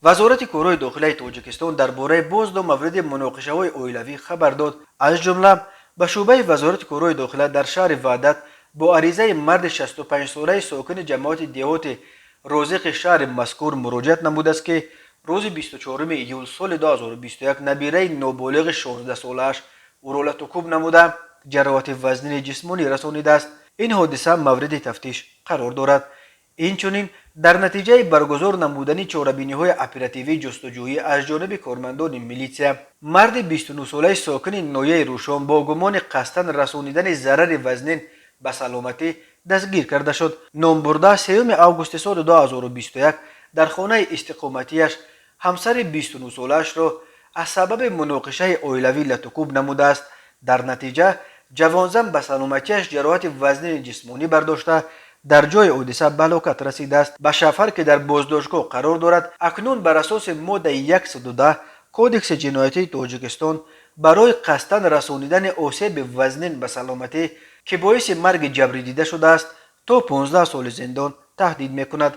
وزارت کورهای داخلی تاجیکستان درباره بازدو مورد مناقشه‌های اویلوی خبر داد. از جمله به شعبه وزارت کورهای داخلی در شهر وحدت با عریضه مرد 65 ساله ساکن جماعت دیهات روزق شهر مذکور مراجعت نموده است که روز 24 ایول سال 2021 نبیره نابالغ 16 سالش او را لطکوب نموده جراحت وزنی جسمانی رسانیده است. این حادثه مورد تفتیش قرار دارد. اینچنین در نتیجه برگزار نمودن چاره‌بینی‌های اپراتیوی جستجویی از جانب کارمندان میلیسیا، مرد 29 ساله ساکن ناحیه روشان با گمان قصداً رسانیدن ضرر وزنین به سلامتی دستگیر کرده شد. نامبرده 3 آگوست سال 2021 در خانه استقامتیش همسر 29 سالش را از سبب مناقشه اویلوی لطکوب نموده است. در نتیجه جوانزن به سلامتیش جراحت وزنین جسمانی برداشته در جای حادثه به هلاکت رسیده است. به شفر که در بازداشتگاه قرار دارد، اکنون بر اساس ماده 110 کودکس جنایتی تاجیکستان برای قصداً رسانیدن آسیب وزنین به سلامتی که باعث مرگ جبری دیده شده است تا 15 سال زندان تهدید میکند.